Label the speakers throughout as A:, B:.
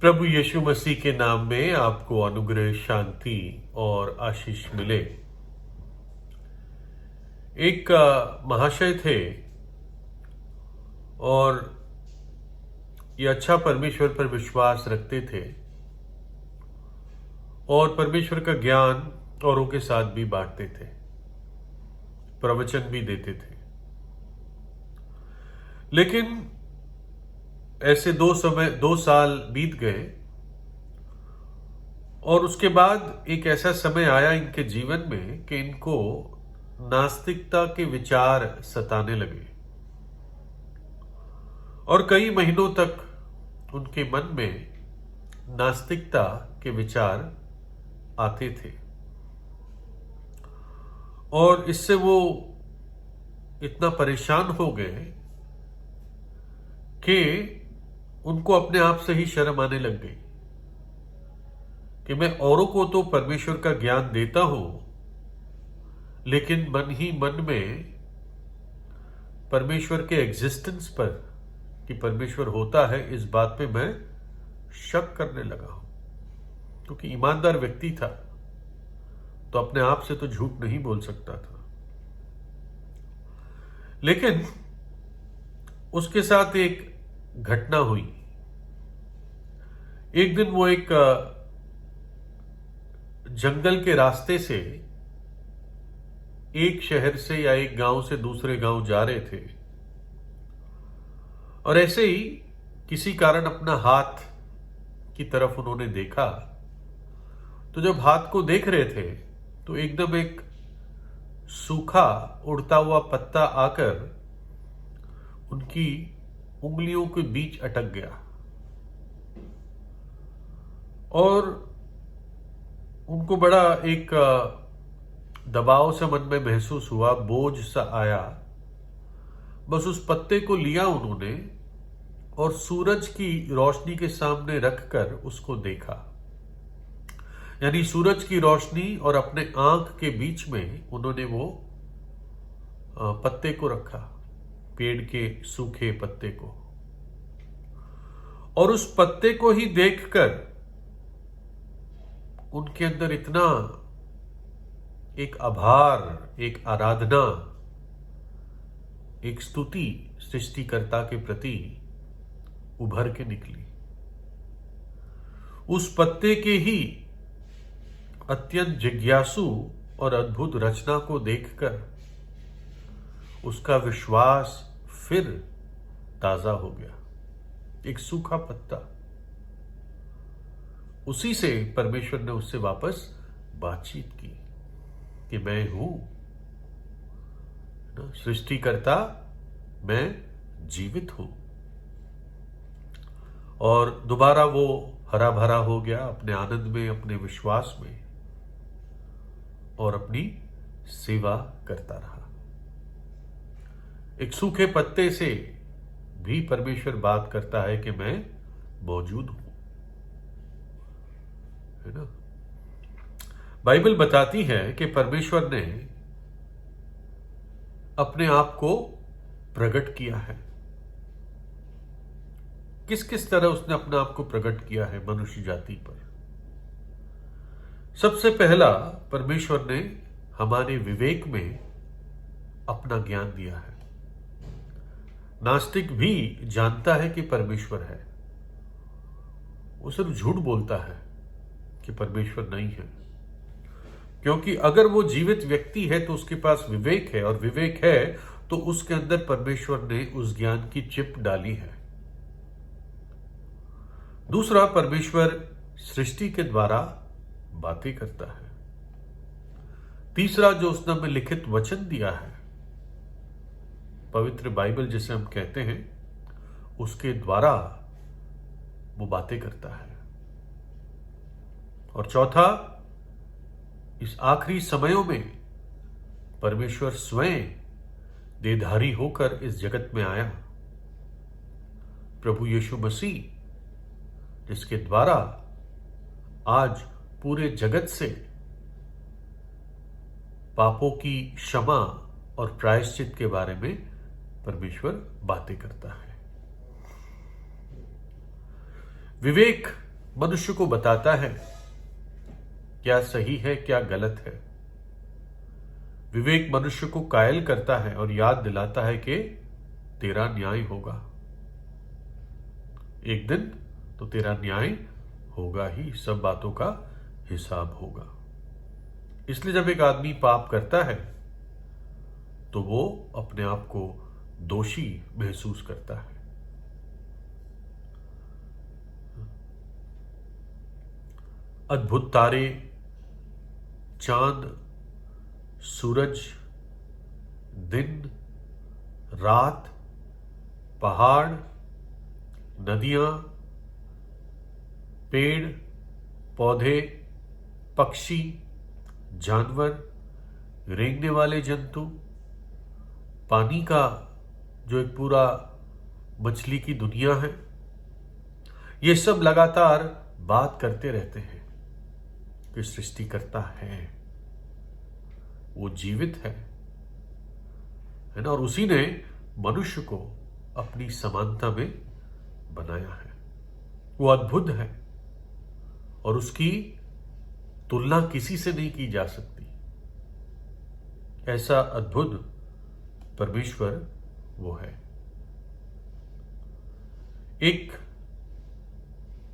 A: प्रभु यीशु मसीह के नाम में आपको अनुग्रह, शांति और आशीष मिले। एक महाशय थे और ये अच्छा परमेश्वर पर विश्वास रखते थे और परमेश्वर का ज्ञान औरों के साथ भी बांटते थे, प्रवचन भी देते थे। लेकिन ऐसे 2 साल बीत गए और उसके बाद एक ऐसा समय आया इनके जीवन में कि इनको नास्तिकता के विचार सताने लगे और कई महीनों तक उनके मन में नास्तिकता के विचार आते थे और इससे वो इतना परेशान हो गए कि उनको अपने आप से ही शर्म आने लग गई कि मैं औरों को तो परमेश्वर का ज्ञान देता हूं, लेकिन मन ही मन में परमेश्वर के एग्जिस्टेंस पर, कि परमेश्वर होता है, इस बात पे मैं शक करने लगा हूं। क्योंकि ईमानदार व्यक्ति था तो अपने आप से तो झूठ नहीं बोल सकता था। लेकिन उसके साथ एक घटना हुई। एक दिन वो एक जंगल के रास्ते से एक शहर से या एक गांव से दूसरे गांव जा रहे थे और ऐसे ही किसी कारण अपना हाथ की तरफ उन्होंने देखा। तो जब हाथ को देख रहे थे तो एकदम एक सूखा उड़ता हुआ पत्ता आकर उनकी उंगलियों के बीच अटक गया और उनको बड़ा एक दबाव से मन में महसूस हुआ, बोझ सा आया। बस उस पत्ते को लिया उन्होंने और सूरज की रोशनी के सामने रखकर उसको देखा। यानी सूरज की रोशनी और अपने आंख के बीच में उन्होंने वो पत्ते को रखा, पेड़ के सूखे पत्ते को, और उस पत्ते को ही देखकर उनके अंदर इतना एक आभार, एक आराधना, एक स्तुति सृष्टिकर्ता के प्रति उभर के निकली। उस पत्ते के ही अत्यंत जिज्ञासु और अद्भुत रचना को देखकर उसका विश्वास फिर ताजा हो गया। एक सूखा पत्ता, उसी से परमेश्वर ने उससे वापस बातचीत की कि मैं हूं सृष्टिकर्ता, मैं जीवित हूं। और दोबारा वो हरा भरा हो गया अपने आनंद में, अपने विश्वास में, और अपनी सेवा करता रहा। एक सूखे पत्ते से भी परमेश्वर बात करता है कि मैं मौजूद हूं, है ना। बाइबल बताती है कि परमेश्वर ने अपने आप को प्रकट किया है। किस किस तरह उसने अपने आप को प्रकट किया है मनुष्य जाति पर। सबसे पहला, परमेश्वर ने हमारे विवेक में अपना ज्ञान दिया है। नास्तिक भी जानता है कि परमेश्वर है, वो सिर्फ झूठ बोलता है कि परमेश्वर नहीं है। क्योंकि अगर वो जीवित व्यक्ति है तो उसके पास विवेक है, और विवेक है तो उसके अंदर परमेश्वर ने उस ज्ञान की चिप डाली है। दूसरा, परमेश्वर सृष्टि के द्वारा बातें करता है। तीसरा, जो उसने हमें लिखित वचन दिया है, पवित्र बाइबल जिसे हम कहते हैं, उसके द्वारा वो बातें करता है। और चौथा, इस आखिरी समयों में परमेश्वर स्वयं देहधारी होकर इस जगत में आया। प्रभु यीशु मसीह, जिसके द्वारा आज पूरे जगत से पापों की क्षमा और प्रायश्चित के बारे में परमेश्वर बातें करता है। विवेक मनुष्य को बताता है क्या सही है क्या गलत है। विवेक मनुष्य को कायल करता है और याद दिलाता है कि तेरा न्याय होगा, एक दिन तो तेरा न्याय होगा ही, सब बातों का हिसाब होगा। इसलिए जब एक आदमी पाप करता है तो वो अपने आप को दोषी महसूस करता है। अद्भुत तारे, चांद, सूरज, दिन, रात, पहाड़, नदियां, पेड़, पौधे, पक्षी, जानवर, रेंगने वाले जंतु, पानी का जो एक पूरा मछली की दुनिया है, ये सब लगातार बात करते रहते हैं कि सृष्टि करता है, वो जीवित है ना, और उसी ने मनुष्य को अपनी समानता में बनाया है। वो अद्भुत है और उसकी तुलना किसी से नहीं की जा सकती। ऐसा अद्भुत परमेश्वर वो है। एक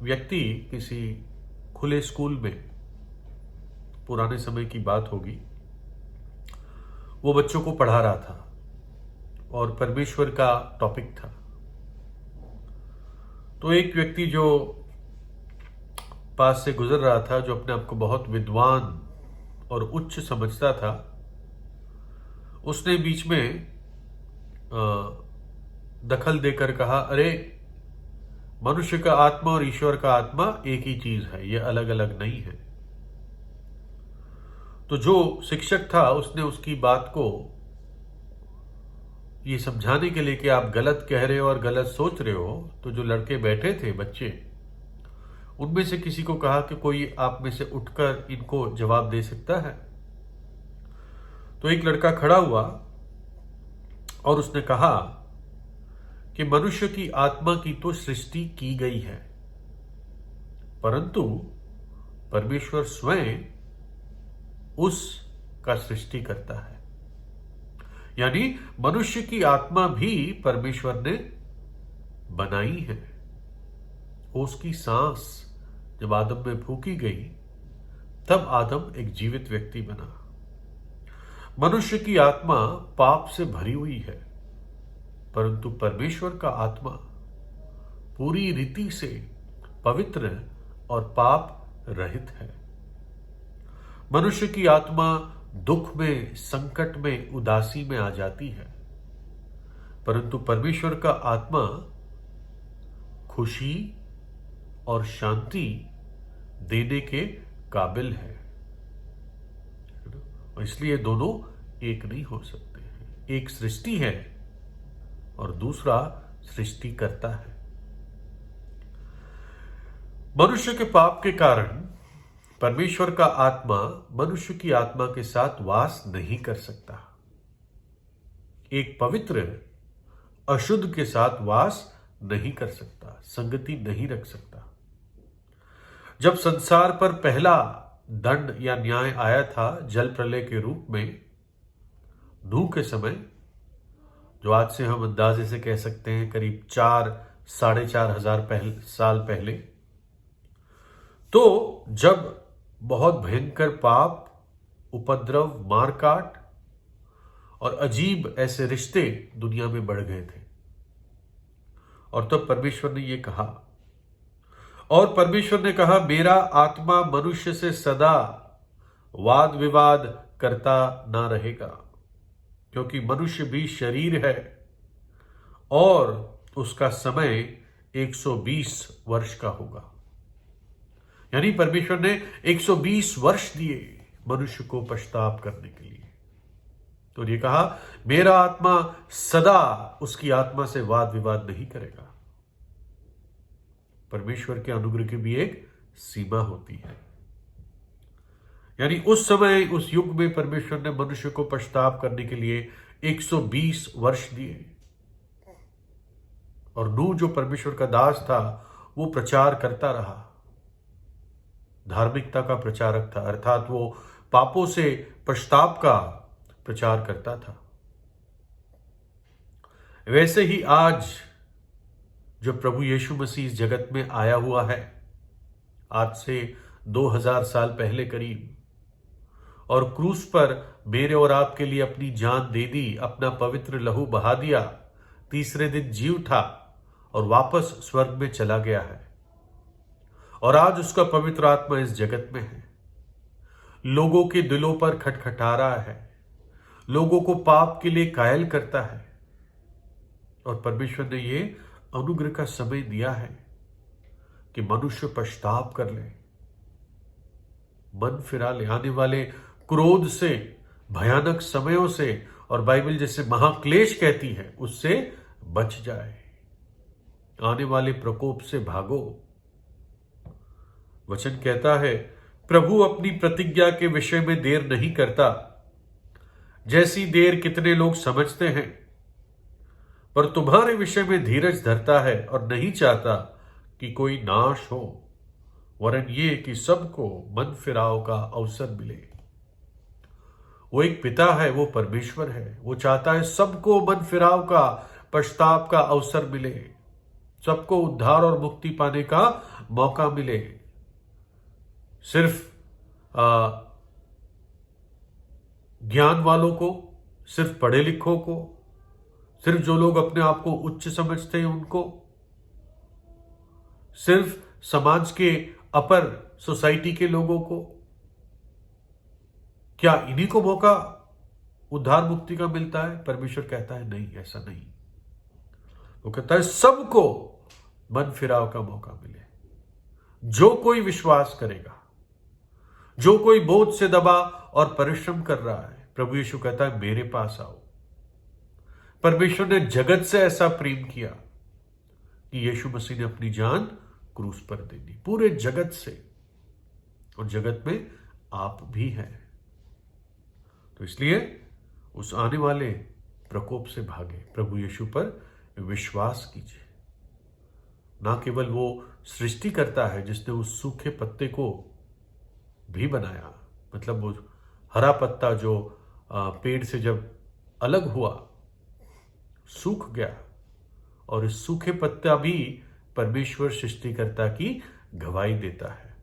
A: व्यक्ति किसी खुले स्कूल में, पुराने समय की बात होगी, वो बच्चों को पढ़ा रहा था और परमेश्वर का टॉपिक था। तो एक व्यक्ति जो पास से गुजर रहा था, जो अपने आप को बहुत विद्वान और उच्च समझता था, उसने बीच में दखल देकर कहा, अरे मनुष्य का आत्मा और ईश्वर का आत्मा एक ही चीज है, ये अलग अलग नहीं है। तो जो शिक्षक था उसने उसकी बात को ये समझाने के लिए कि आप गलत कह रहे हो और गलत सोच रहे हो, तो जो लड़के बैठे थे, बच्चे, उनमें से किसी को कहा कि कोई आप में से उठकर इनको जवाब दे सकता है। तो एक लड़का खड़ा हुआ और उसने कहा कि मनुष्य की आत्मा की तो सृष्टि की गई है, परंतु परमेश्वर स्वयं उसका सृष्टि करता है। यानी मनुष्य की आत्मा भी परमेश्वर ने बनाई है। उसकी सांस जब आदम में फूंकी गई, तब आदम एक जीवित व्यक्ति बना। मनुष्य की आत्मा पाप से भरी हुई है, परंतु परमेश्वर का आत्मा पूरी रीति से पवित्र और पाप रहित है। मनुष्य की आत्मा दुख में, संकट में, उदासी में आ जाती है, परंतु परमेश्वर का आत्मा खुशी और शांति देने के काबिल है। इसलिए दोनों एक नहीं हो सकते हैं। एक सृष्टि है और दूसरा सृष्टि करता है। मनुष्य के पाप के कारण परमेश्वर का आत्मा मनुष्य की आत्मा के साथ वास नहीं कर सकता। एक पवित्र अशुद्ध के साथ वास नहीं कर सकता, संगति नहीं रख सकता। जब संसार पर पहला दंड या न्याय आया था जल प्रलय के रूप में, नूह के समय, जो आज से हम अंदाजे से कह सकते हैं करीब 4,500 साल पहले, तो जब बहुत भयंकर पाप, उपद्रव, मारकाट और अजीब ऐसे रिश्ते दुनिया में बढ़ गए थे, और तब परमेश्वर ने यह कहा, और परमेश्वर ने कहा, मेरा आत्मा मनुष्य से सदा वाद विवाद करता ना रहेगा, क्योंकि मनुष्य भी शरीर है और उसका समय 120 वर्ष का होगा। यानी परमेश्वर ने 120 वर्ष दिए मनुष्य को पश्चाताप करने के लिए। तो ये कहा, मेरा आत्मा सदा उसकी आत्मा से वाद विवाद नहीं करेगा। परमेश्वर के अनुग्रह की भी एक सीमा होती है। यानी उस समय, उस युग में परमेश्वर ने मनुष्य को पश्चाताप करने के लिए 120 वर्ष दिए, और नूह जो परमेश्वर का दास था, वो प्रचार करता रहा धार्मिकता का प्रचारक था, अर्थात वो पापों से पश्चाताप का प्रचार करता था। वैसे ही आज जो प्रभु यीशु मसीह इस जगत में आया हुआ है, आज से 2000 साल पहले करीब, और क्रूस पर मेरे और आपके लिए अपनी जान दे दी, अपना पवित्र लहू बहा दिया, तीसरे दिन जी उठा और वापस स्वर्ग में चला गया है। और आज उसका पवित्र आत्मा इस जगत में है, लोगों के दिलों पर खटखटा रहा है, लोगों को पाप के लिए कायल करता है। और परमेश्वर ने ये अनुग्रह का समय दिया है कि मनुष्य पश्चाताप कर ले, मन फिरा ले, आने वाले क्रोध से, भयानक समयों से, और बाइबल जैसे महाक्लेश कहती है उससे बच जाए, आने वाले प्रकोप से भागो। वचन कहता है, प्रभु अपनी प्रतिज्ञा के विषय में देर नहीं करता, जैसी देर कितने लोग समझते हैं, पर तुम्हारे विषय में धीरज धरता है और नहीं चाहता कि कोई नाश हो, वरन ये कि सबको मन फिराव का अवसर मिले। वो एक पिता है, वो परमेश्वर है, वो चाहता है सबको मन फिराव का, पश्चाताप का अवसर मिले, सबको उद्धार और मुक्ति पाने का मौका मिले। सिर्फ ज्ञान वालों को, सिर्फ पढ़े लिखों को, सिर्फ जो लोग अपने आप को उच्च समझते हैं उनको, सिर्फ समाज के अपर सोसाइटी के लोगों को, क्या इन्हीं को मौका उद्धार मुक्ति का मिलता है? परमेश्वर कहता है नहीं, ऐसा नहीं। वो कहता है सबको मन फिराव का मौका मिले। जो कोई विश्वास करेगा, जो कोई बोझ से दबा और परिश्रम कर रहा है, प्रभु यीशु कहता है मेरे पास आओ। परमेश्वर ने जगत से ऐसा प्रेम किया कि यीशु मसीह ने अपनी जान क्रूस पर दे दी, पूरे जगत से, और जगत में आप भी हैं। तो इसलिए उस आने वाले प्रकोप से भागे, प्रभु यीशु पर विश्वास कीजिए। ना केवल वो सृष्टि करता है जिसने उस सूखे पत्ते को भी बनाया, मतलब वो हरा पत्ता जो पेड़ से जब अलग हुआ, सूख गया, और इस सूखे पत्ता भी परमेश्वर सृष्टिकर्ता की गवाही देता है।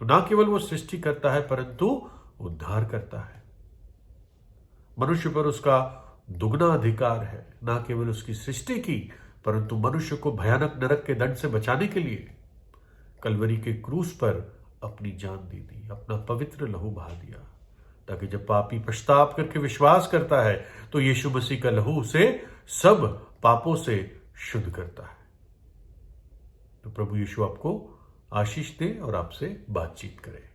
A: तो ना केवल वो सृष्टि करता है परंतु उद्धार करता है। मनुष्य पर उसका दुगना अधिकार है, ना केवल उसकी सृष्टि की परंतु मनुष्य को भयानक नरक के दंड से बचाने के लिए कलवरी के क्रूस पर अपनी जान दे दी, अपना पवित्र लहू बहा दिया, ताकि जब पापी पश्चाताप करके विश्वास करता है तो यीशु मसीह का लहू उसे सब पापों से शुद्ध करता है। तो प्रभु यीशु आपको आशीष दे और आपसे बातचीत करे।